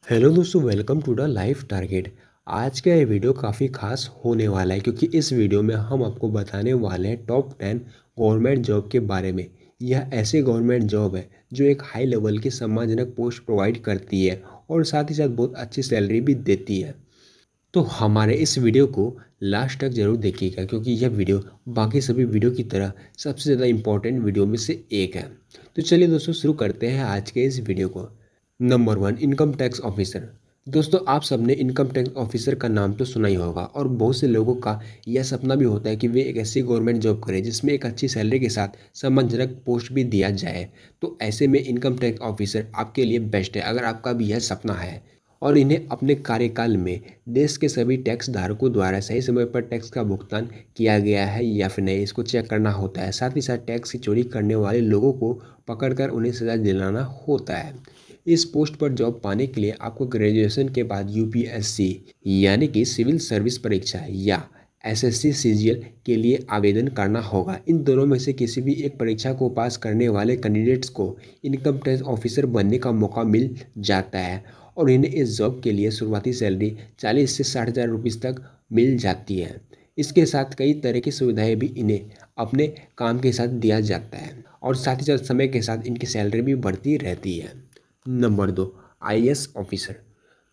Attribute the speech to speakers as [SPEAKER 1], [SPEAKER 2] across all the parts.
[SPEAKER 1] Hello दोस्तों, welcome to the life target. आज का ये वीडियो काफ़ी खास होने वाला है क्योंकि इस वीडियो में हम आपको बताने वाले हैं टॉप 10 गवर्नमेंट जॉब के बारे में। यह ऐसे गवर्नमेंट जॉब है जो एक हाई लेवल की सम्मानजनक पोस्ट प्रोवाइड करती है और साथ ही साथ बहुत अच्छी सैलरी भी देती है। तो हमारे इस वीडियो को लास्ट तक जरूर देखिएगा क्योंकि यह वीडियो बाकी सभी वीडियो की तरह सबसे ज़्यादा इम्पोर्टेंट वीडियो में से एक है। तो चलिए दोस्तों, शुरू करते हैं आज के इस वीडियो को। Number 1, income tax officer. दोस्तों, आप सबने इनकम टैक्स ऑफिसर का नाम तो सुना ही होगा और बहुत से लोगों का यह सपना भी होता है कि वे एक ऐसी गवर्नमेंट जॉब करें जिसमें एक अच्छी सैलरी के साथ सम्मानजनक पोस्ट भी दिया जाए। तो ऐसे में इनकम टैक्स ऑफिसर आपके लिए बेस्ट है अगर आपका भी यह सपना है और इन्हें अपने कार्यकाल में देश के सभी टैक्स धारकों द्वारा सही समय पर टैक्स का भुगतान किया गया है या फिर नहीं, इसको चेक करना होता है। साथ ही साथ टैक्स की चोरी करने वाले लोगों को पकड़कर उन्हें सजा दिलाना होता है। इस पोस्ट पर जॉब पाने के लिए आपको ग्रेजुएशन के बाद यूपीएससी यानी कि सिविल सर्विस परीक्षा या एसएससी सीजीएल के लिए आवेदन करना होगा। इन दोनों में से किसी भी एक परीक्षा को पास करने वाले कैंडिडेट्स को इनकम टैक्स ऑफिसर बनने का मौका मिल जाता है और इन्हें इस जॉब के लिए शुरुआती सैलरी 40 से 60 हज़ार रुपये तक मिल जाती है। इसके साथ कई तरह की सुविधाएं भी इन्हें अपने काम के साथ दिया जाता है और साथ ही साथ समय के साथ इनकी सैलरी भी बढ़ती रहती है। Number 2, IAS officer.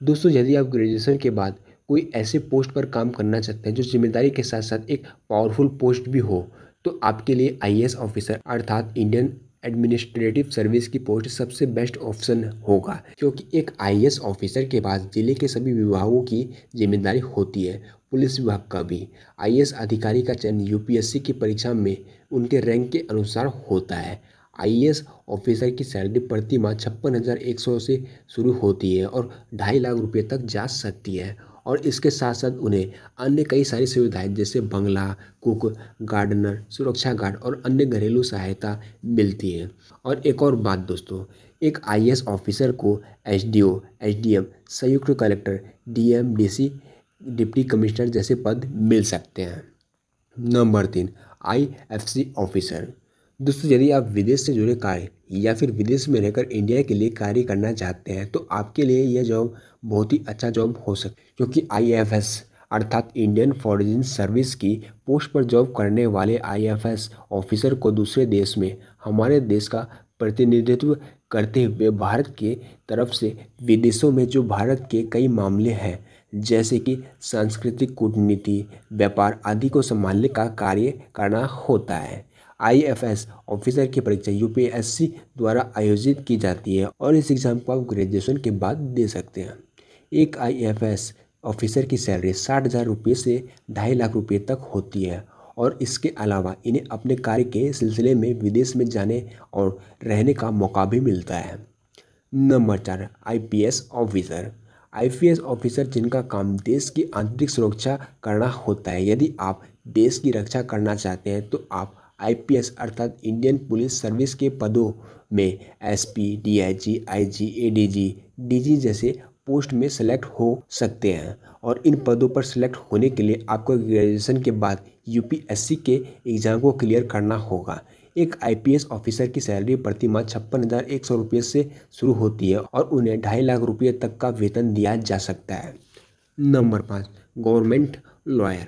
[SPEAKER 1] दोस्तों, यदि आप ग्रेजुएशन के बाद कोई ऐसे पोस्ट पर काम करना चाहते हैं जो जिम्मेदारी के साथ साथ एक पावरफुल पोस्ट भी हो, तो आपके लिए आईएएस ऑफिसर अर्थात इंडियन एडमिनिस्ट्रेटिव सर्विस की पोस्ट सबसे बेस्ट ऑप्शन होगा क्योंकि एक आईएएस ऑफिसर के पास जिले के सभी विभागों की जिम्मेदारी होती है, पुलिस विभाग का भी। आईएएस अधिकारी का चयन यूपीएससी की परीक्षा में उनके रैंक के अनुसार होता है। आईएएस ऑफिसर की सैलरी प्रति माह 56,100 से शुरू होती है और 2.5 लाख रुपये तक जा सकती है और इसके साथ साथ उन्हें अन्य कई सारी सुविधाएं जैसे बंगला, कुक, गार्डनर, सुरक्षा गार्ड और अन्य घरेलू सहायता मिलती है। और एक और बात दोस्तों, एक आईएएस ऑफिसर को एसडीओ, एसडीएम, संयुक्त collector, DM, DC, deputy commissioner जैसे पद मिल सकते हैं। Number 3, IFSC officer. दोस्तों, यदि आप विदेश से जुड़े कार्य या फिर विदेश में रहकर इंडिया के लिए कार्य करना चाहते हैं तो आपके लिए यह जॉब बहुत ही अच्छा जॉब हो सकता है क्योंकि आईएफएस अर्थात इंडियन फॉरेन सर्विस की पोस्ट पर जॉब करने वाले आईएफएस ऑफिसर को दूसरे देश में हमारे देश का प्रतिनिधित्व करते हुए भारत के तरफ से विदेशों में जो भारत के कई मामले हैं जैसे कि सांस्कृतिक कूटनीति, व्यापार आदि को संभालने का कार्य करना होता है। आईएफएस ऑफिसर की परीक्षा यूपीएससी द्वारा आयोजित की जाती है और इस एग्ज़ाम को आप ग्रेजुएशन के बाद दे सकते हैं। एक आईएफएस ऑफिसर की सैलरी 60 हज़ार रुपये से 2.5 लाख रुपये तक होती है और इसके अलावा इन्हें अपने कार्य के सिलसिले में विदेश में जाने और रहने का मौका भी मिलता है। Number 4, IPS officer. IPS officer जिनका काम देश की आंतरिक सुरक्षा करना होता है। यदि आप देश की रक्षा करना चाहते हैं तो आप आईपीएस अर्थात इंडियन पुलिस सर्विस के पदों में SP, DIG, IG, ADG, DG जैसे पोस्ट में सेलेक्ट हो सकते हैं और इन पदों पर सेलेक्ट होने के लिए आपको ग्रेजुएशन के बाद यूपीएससी के एग्ज़ाम को क्लियर करना होगा। एक आईपीएस ऑफिसर की सैलरी प्रति माह 56,100 रुपये से शुरू होती है और उन्हें 2.5 लाख रुपये तक का वेतन दिया जा सकता है। Number 5, government lawyer.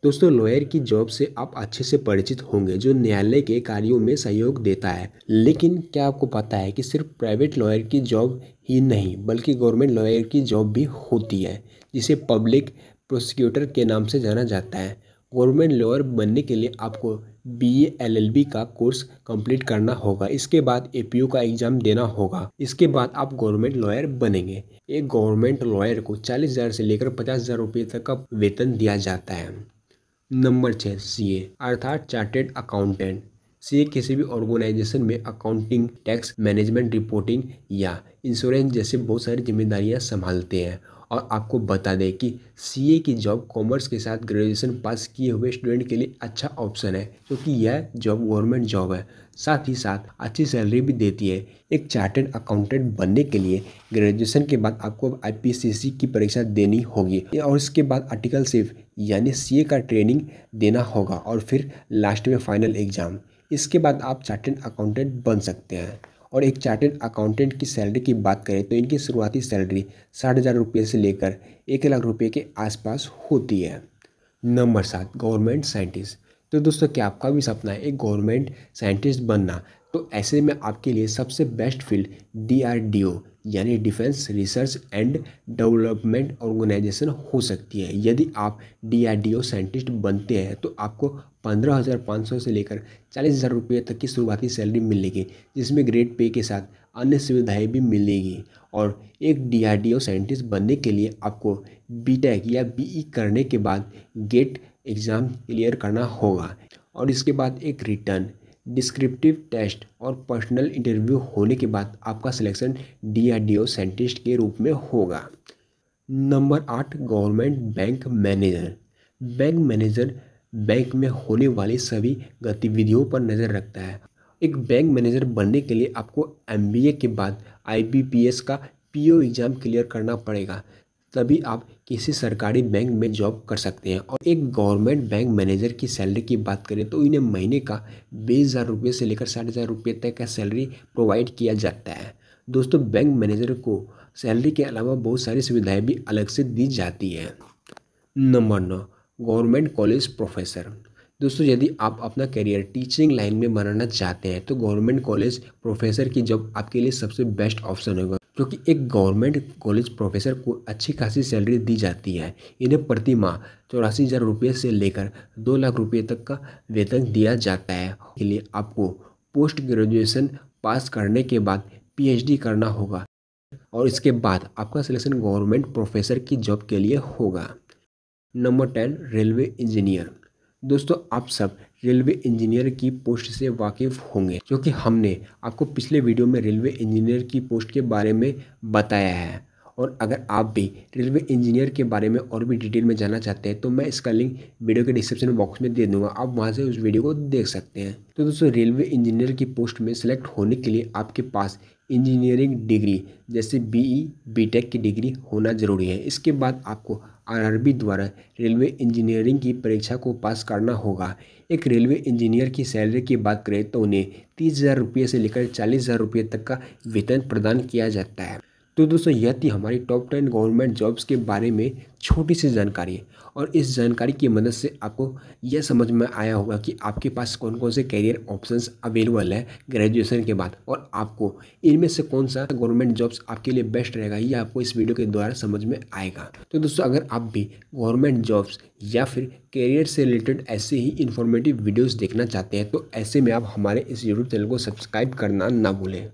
[SPEAKER 1] दोस्तों, लॉयर की जॉब से आप अच्छे से परिचित होंगे जो न्यायालय के कार्यों में सहयोग देता है। लेकिन क्या आपको पता है कि सिर्फ प्राइवेट लॉयर की जॉब ही नहीं बल्कि गवर्नमेंट लॉयर की जॉब भी होती है जिसे पब्लिक प्रोसिक्यूटर के नाम से जाना जाता है। गवर्नमेंट लॉयर बनने के लिए आपको बीए एलएलबी का कोर्स कंप्लीट करना होगा। इसके बाद एपीयू का एग्ज़ाम देना होगा। इसके बाद आप गवर्नमेंट लॉयर बनेंगे। एक गवर्नमेंट लॉयर को 40 हज़ार से लेकर 50 हज़ार रुपये तक का वेतन दिया जाता है। नंबर 6, सीए अर्थात चार्टेड अकाउंटेंट। सीए किसी भी ऑर्गेनाइजेशन में अकाउंटिंग, टैक्स मैनेजमेंट, रिपोर्टिंग या इंश्योरेंस जैसे बहुत सारी जिम्मेदारियां संभालते हैं। और आपको बता दें कि सीए की जॉब कॉमर्स के साथ ग्रेजुएशन पास किए हुए स्टूडेंट के लिए अच्छा ऑप्शन है क्योंकि यह जॉब गवर्नमेंट जॉब है, साथ ही साथ अच्छी सैलरी भी देती है। एक चार्टेड अकाउंटेंट बनने के लिए ग्रेजुएशन के बाद आपको आईपीसीसी की परीक्षा देनी होगी और इसके बाद आर्टिकलशिप यानी सीए का ट्रेनिंग देना होगा और फिर लास्ट में फाइनल एग्ज़ाम। इसके बाद आप चार्टेड अकाउंटेंट बन सकते हैं और एक चार्टेड अकाउंटेंट की सैलरी की बात करें तो इनकी शुरुआती सैलरी 60,000 रुपये से लेकर 1 लाख रुपये के आसपास होती है। Number 7, government scientist. तो दोस्तों, क्या आपका भी सपना है एक गवर्नमेंट साइंटिस्ट बनना? तो ऐसे में आपके लिए सबसे बेस्ट फील्ड DRDO यानी defence research and development organisation हो सकती है। यदि आप DRDO साइंटिस्ट बनते हैं तो आपको 15,500 से लेकर 40,000 रुपये तक की शुरुआती सैलरी मिलेगी, जिसमें ग्रेड पे के साथ अन्य सुविधाएं भी मिलेगी। और एक DRDO साइंटिस्ट बनने के लिए आपको BTech या BE करने के बाद गेट एग्ज़ाम क्लियर करना होगा और इसके बाद एक रिटर्न डिस्क्रिप्टिव टेस्ट और पर्सनल इंटरव्यू होने के बाद आपका सिलेक्शन DRDO साइंटिस्ट के रूप में होगा। Number 8, government bank manager. Bank manager bank में होने वाली सभी गतिविधियों पर नज़र रखता है। एक बैंक मैनेजर बनने के लिए आपको MBA के बाद IBPS का PO एग्ज़ाम क्लियर करना पड़ेगा, तभी आप किसी सरकारी बैंक में जॉब कर सकते हैं। और एक गवर्नमेंट बैंक मैनेजर की सैलरी की बात करें तो इन्हें महीने का 20,000 रुपये से लेकर 60,000 रुपये तक का सैलरी प्रोवाइड किया जाता है। दोस्तों, बैंक मैनेजर को सैलरी के अलावा बहुत सारी सुविधाएं भी अलग से दी जाती है। Number 9, government college professor. दोस्तों, यदि आप अपना करियर टीचिंग लाइन में बनाना चाहते हैं तो गवर्नमेंट कॉलेज प्रोफेसर की जॉब आपके लिए सबसे बेस्ट ऑप्शन होगा, क्योंकि एक गवर्नमेंट कॉलेज प्रोफेसर को अच्छी खासी सैलरी दी जाती है। इन्हें प्रति माह 84,000 रुपये से लेकर 2 लाख रुपये तक का वेतन दिया जाता है। के लिए आपको पोस्ट ग्रेजुएशन पास करने के बाद PhD करना होगा और इसके बाद आपका सिलेक्शन गवर्नमेंट प्रोफेसर की जॉब के लिए होगा। Number 10, railway engineer. दोस्तों, आप सब रेलवे इंजीनियर की पोस्ट से वाकिफ़ होंगे, क्योंकि हमने आपको पिछले वीडियो में रेलवे इंजीनियर की पोस्ट के बारे में बताया है। और अगर आप भी रेलवे इंजीनियर के बारे में और भी डिटेल में जानना चाहते हैं तो मैं इसका लिंक वीडियो के डिस्क्रिप्शन बॉक्स में दे दूंगा, आप वहां से उस वीडियो को देख सकते हैं। तो दोस्तों, रेलवे इंजीनियर की पोस्ट में सेलेक्ट होने के लिए आपके पास इंजीनियरिंग डिग्री जैसे BE BTech की डिग्री होना ज़रूरी है। इसके बाद आपको RRB द्वारा रेलवे इंजीनियरिंग की परीक्षा को पास करना होगा। एक रेलवे इंजीनियर की सैलरी की बात करें तो उन्हें 30,000 रुपये से लेकर 40,000 रुपये तक का वेतन प्रदान किया जाता है। तो दोस्तों, यह थी हमारी टॉप 10 गवर्नमेंट जॉब्स के बारे में छोटी सी जानकारी। और इस जानकारी की मदद से आपको यह समझ में आया होगा कि आपके पास कौन कौन से करियर ऑप्शंस अवेलेबल है ग्रेजुएशन के बाद, और आपको इनमें से कौन सा गवर्नमेंट जॉब्स आपके लिए बेस्ट रहेगा, ये आपको इस वीडियो के द्वारा समझ में आएगा। तो दोस्तों, अगर आप भी गवर्नमेंट जॉब्स या फिर करियर से रिलेटेड ऐसे ही इन्फॉर्मेटिव वीडियोज़ देखना चाहते हैं तो ऐसे में आप हमारे इस यूट्यूब चैनल को सब्सक्राइब करना ना भूलें।